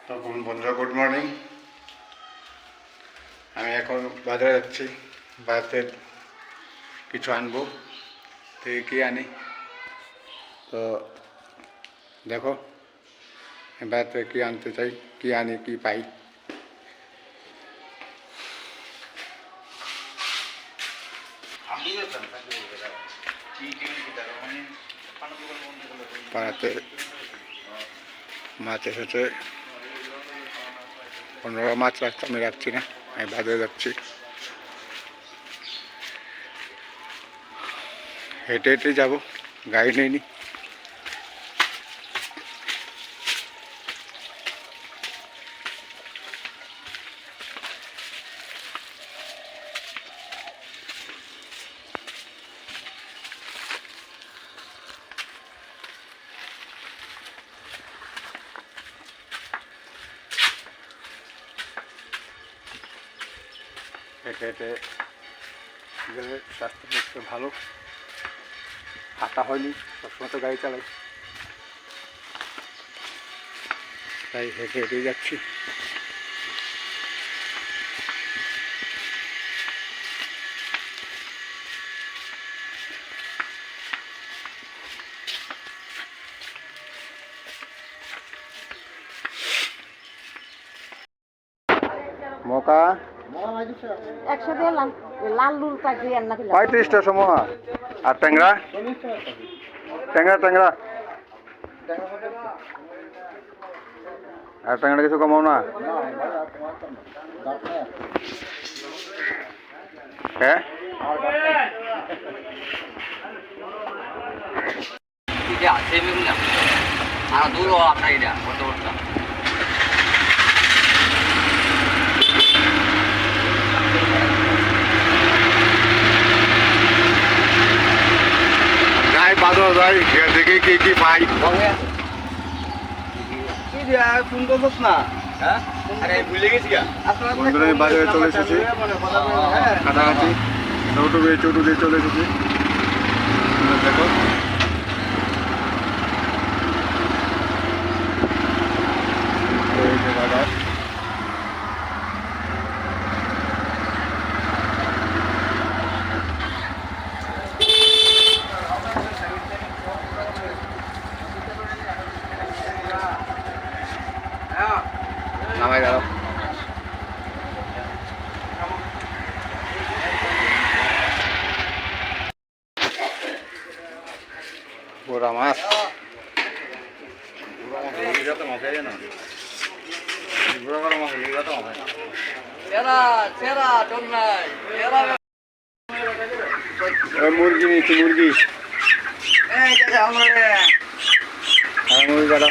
তখন বন্ধুরা good morning. আমি এখন বাজারে যাচ্ছি, বাজারে কিছু আনবো। তো কী আনি তো দেখো, বাজারে কী আনতে চাই, কী আনি কী পাই। পাড়াতে মাছ এসেছে, 15 মাছ রাখতে আমি রাখছি না, আমি বাজারে যাচ্ছি। হেঁটে হেঁটে যাবো, গাড়ি নিইনি। হেঁটে হেঁটে গেলে স্বাস্থ্য পক্ষে ভালো। হাঁটা হয়নি, সবসময় তো গাড়ি চালাই, তাই হেঁটে হেঁটেই যাচ্ছি। মকা 35টা সময়। আর ট্যাংরা ট্যাংরা ট্যাংরা আর ট্যাংরা কিছু কমাও না? হ্যাঁ, যাই বাজার যাই, দেখি কি কি পাই। বন্ধুরা বাজারে চলে এসেছি, কাটাকাটি ছোটো দিয়ে চলে এসেছি। দেখো এই যে বাজার। নামাই গেল বড় মাছ। মুরগি নিচ্ছি, মুরগি মুরগি গেল।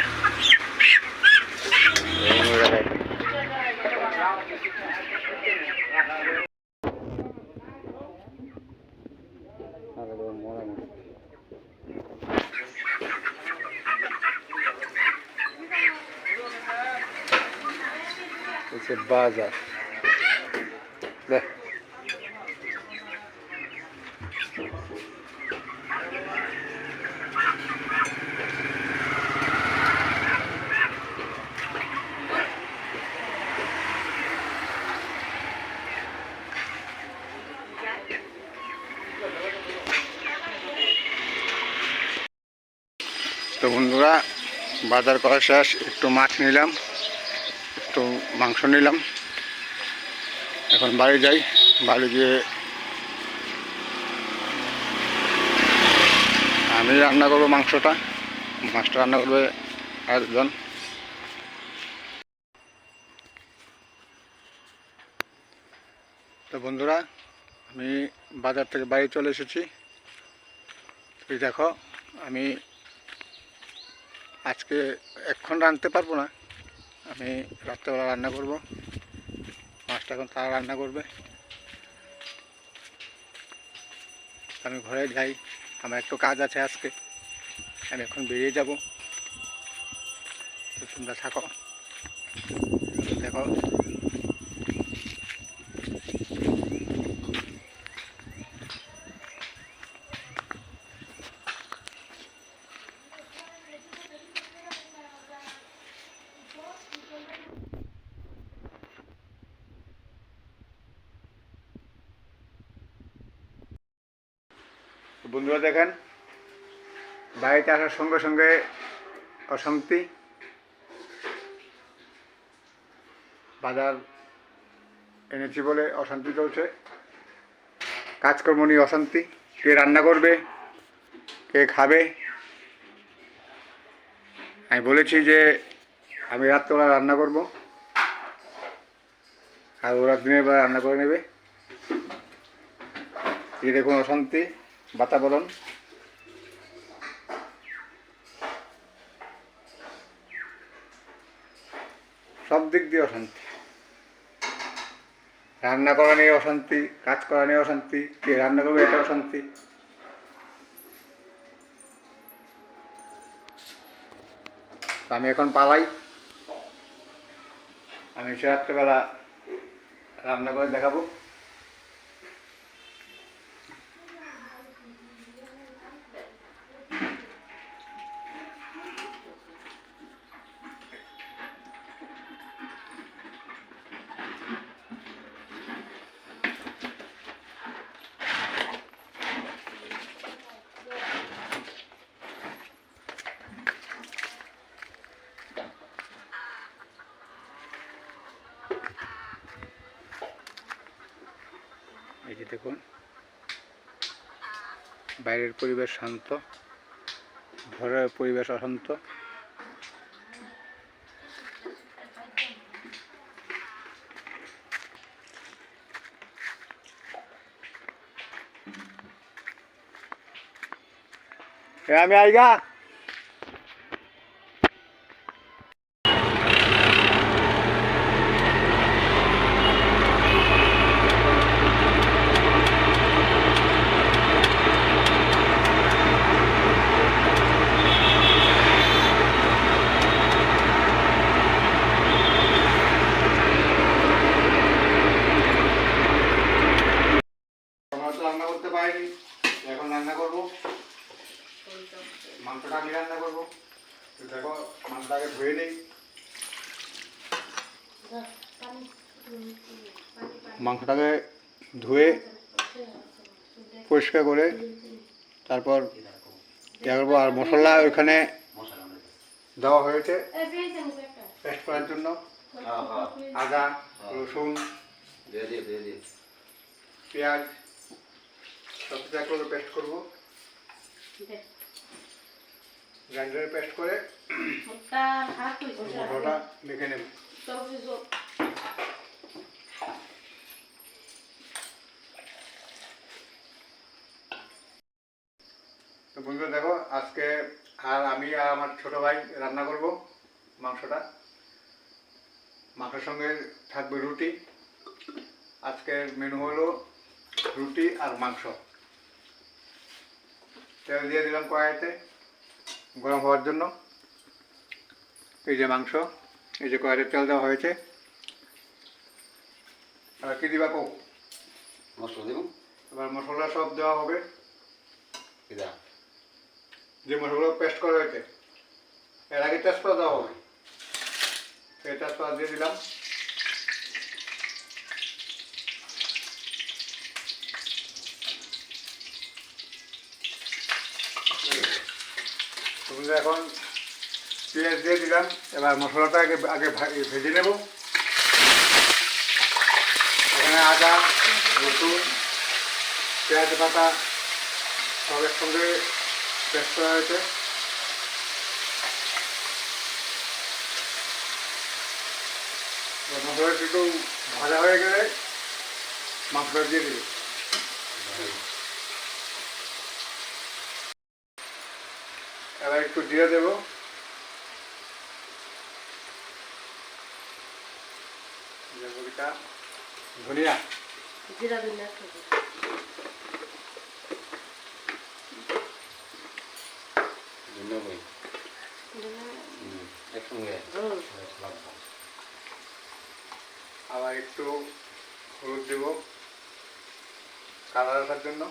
বাজার তো বন্ধুরা, বাজার করা শেষ। একটু মাছ নিলাম, একটু মাংস নিলাম। এখন বাড়ি যাই, বাড়ি গিয়ে আমি রান্না করবো মাংসটা, মাছটা রান্না করবে আরেকজন। তো বন্ধুরা, আমি বাজার থেকে বাড়ি চলে এসেছি। এই দেখো, আমি আজকে এক্ষণ রাঁধতে পারবো না, আমি রাত্রেবেলা রান্না করব। মাছটা এখন তারা রান্না করবে। আমি ঘরে যাই, আমার একটু কাজ আছে আজকে, আমি এখন বেরিয়ে যাব। তো তোমরা থাকো, দেখো। বন্ধুরা দেখেন, বাড়িতে আসার সঙ্গে সঙ্গে অশান্তি, বাজার এনেছি বলে অশান্তি চলছে, কাজকর্ম নিয়ে অশান্তি, কে রান্না করবে, কে খাবে। আমি বলেছি যে আমি রাত্রেবেলা রান্না করব, আর ওরা দিনের বেলা রান্না করে নেবে। এই দেখুন অশান্তি বাতাবরণ। সব দিক দিয়ে অশান্তি, রান্না করা নিয়ে অশান্তি, কাজ করা নিয়ে অশান্তি, কে রান্না করবে এটা অশান্তি। আমি এখন পালাই, আমি সে রাত্রেবেলা রান্না করে দেখাবো। এই যে দেখুন, বাইরের পরিবেশ শান্ত, ঘরের পরিবেশ অশান্ত। আমি আইগা রান্না করতে পারিনি, এখন রান্না করবো। মাংসটা আমি রান্না করবো। দেখো মাংসটাকে ধুয়ে নেই, মাংসটাকে ধুয়ে পরিষ্কার করে তারপর ইয়ে করবো। আর মশলা ওইখানে দেওয়া হয়েছে পেস্ট করার জন্য, আদা, রসুন, পেঁয়াজ সব কিছু একসাথে পেস্ট করবো। গ্রাইন্ডারে পেস্ট করে মশলাটা মেখে নেব। তো বন্ধুরা দেখো, আজকে আর আমি আর আমার ছোট ভাই রান্না করব মাংসটা। মাংসের সঙ্গে থাকবে রুটি। আজকের মেনু হলো রুটি আর মাংস। তেল দিয়ে দিলাম কড়াইতে গরম হওয়ার জন্য। এই যে মাংস, এই যে কড়াইতে তেল দেওয়া হয়েছে। আর কি দিবা কো? মশলা দেব। এবার মশলা সব দেওয়া হবে, যে মশলাগুলো পেস্ট করা হয়েছে। এর আগে তেজপাতা দেওয়া হবে, এই তেজপাতা দিয়ে দিলাম। এখন পেঁয়াজ দিয়ে দিলাম। এবার মশলাটা আগে ভেজে নেব। এখানে আদা, রসুন, পেঁয়াজ পাতা সব একসঙ্গে পেস্ট করা হয়েছে। মশলাটা একটু ভাজা হয়ে গেলে মাংসটা দিয়ে দিবে। এবার একটু জিরে দেবো, ধনিয়া, জিরা ধনিয়া আবার একটু হলুদ দেবো কালার আসার জন্য।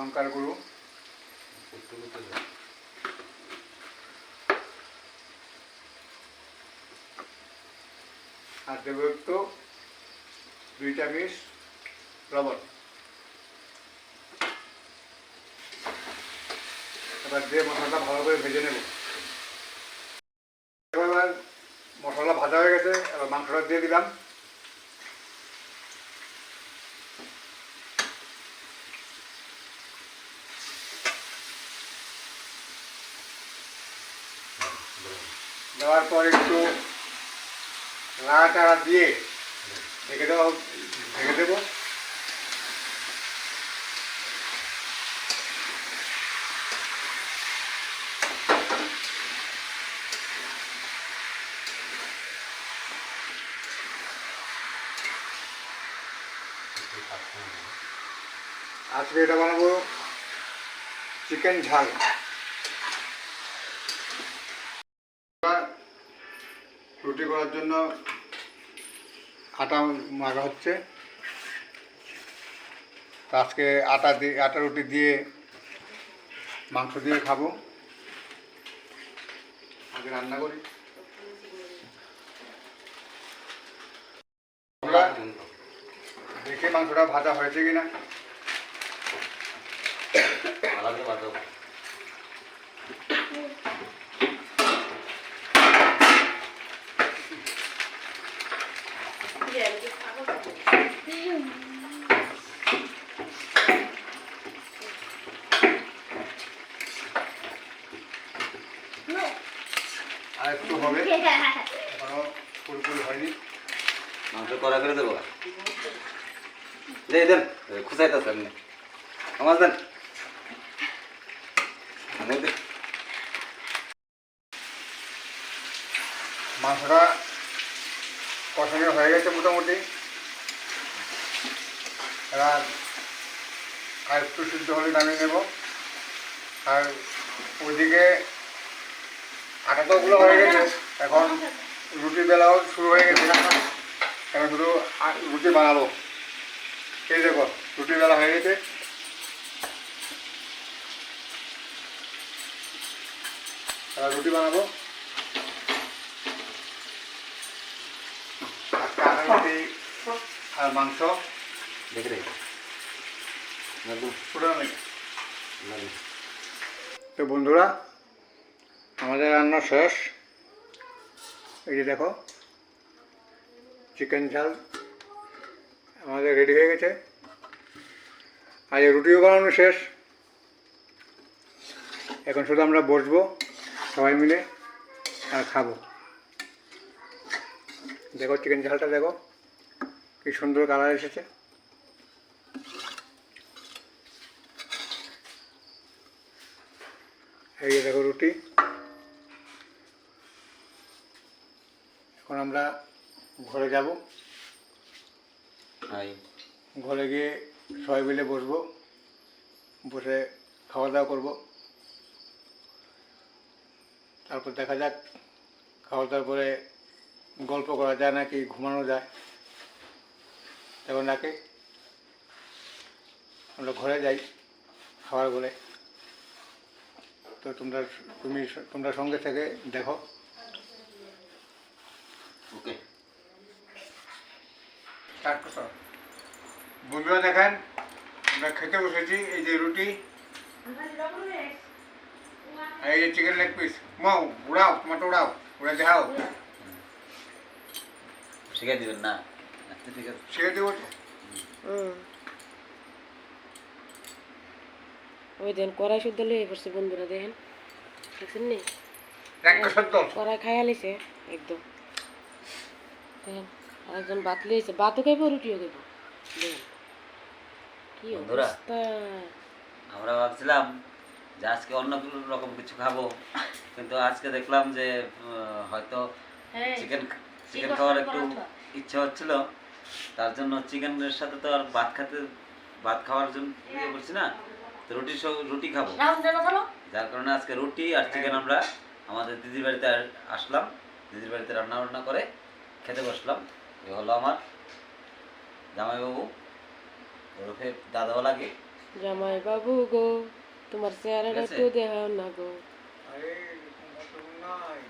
লঙ্কার গুঁড়ো, আর দেবো একটু 2 চামচ লবণ। এবার দিয়ে মশলাটা ভালো করে ভেজে নেব। এবার মশলা ভাজা হয়ে গেছে, এবার মাংসটা দিয়ে দিলাম। দেওয়ার পর একটু নাড়াচাড়া দিয়ে ঢেকে দেবো। আজকে এটা বানাবো চিকেন ঝাল। রুটি করার জন্য আটা মাখা হচ্ছে। তো আজকে আটা রুটি দিয়ে মাংস দিয়ে খাবো। আগে রান্না করি। দেখি মাংসটা ভাজা হয়েছে কিনা। আর একটু হবে, এখনো পুরোপুরি হয়নি। মাংস করা করে দেবো দেন, খুঁচাইতেছে আপনি আমার দেন। মাংসটা কষানো হয়ে গেছে মোটামুটি। এবার আর একটু সিদ্ধ হলে নামিয়ে নেব। আর ওইদিকে আটা তো গুলো হয়ে গেছে, এখন রুটি বেলাও শুরু হয়ে গেছে। এখন শুধু রুটি বানাবো। এই দেখো রুটি বেলা হয়ে গেছে। এবার রুটি বানাবো। আজকে আটা রুটি আর মাংস দেখে রে তো বন্ধুরা, আমাদের রান্না শেষ। এই যে দেখো চিকেন ঝাল আমাদের রেডি হয়ে গেছে। আর এই রুটিও বানানো শেষ। এখন শুধু আমরা বসবো সবাই মিলে আর খাবো। দেখো চিকেন ঝালটা দেখো কি সুন্দর কালার এসেছে। এই যে দেখো রুটি। এখন আমরা ঘরে যাব। ঘরে গিয়ে সবাই মিলে বসবো, বসে খাওয়া দাওয়া করবো। তারপর দেখা যাক খাওয়া দাওয়ার পরে গল্প করা যায় নাকি ঘুমানো যায়। এখন রাখি, আমরা ঘরে যাই খাওয়ার বলে। তো তোমরা সঙ্গে থেকে দেখো। ওকে, স্টার্ট করো। বন্ধুরা দেখেন আমরা খেতে বসেছি। এই যে রুটি, এই যে চিকেন লেগ পিস। মাও উড়াও, টমাটো উড়াও, উড়ে দেখাও। শিখে দিবেন না? আচ্ছা ঠিক আছে, শিখে দেবো তো। ওই দেন কড়াই শুদ্ধ লয়ে পড়ছে বন্ধুরা, দেখেন দেখছেন নি কড়াই খাইয়া লিছে একদম। দেখেন আরেকজন ভাত লিয়েছে, ভাতও খাইব রুটিও খাইব। দেখেন কি বন্ধুরা, অবস্থা। আমরা ভাবছিলাম যে আজকে অন্য রকম কিছু খাবো, কিন্তু আজকে দেখলাম যে হয়তো চিকেন খাওয়ার একটু ইচ্ছা হচ্ছিল। তার জন্য চিকেনের সাথে তো আর ভাত খাওয়ার জন্য ইয়ে করছি না, তো রুটি খাবো। যার কারণে আজকে রুটি আর চিকেন আমরা আমাদের দিদির বাড়িতে আসলাম। দিদির বাড়িতে রান্না বান্না করে খেতে বসলাম। এ হলো আমার জামাইবাবু, ওরফে দাদাও লাগে। জামাই বাবু গো, তোমার চেহারাটা ঠিক আছে? একটু দেখাও না গো। আরে এরকম ঘটনা নাই।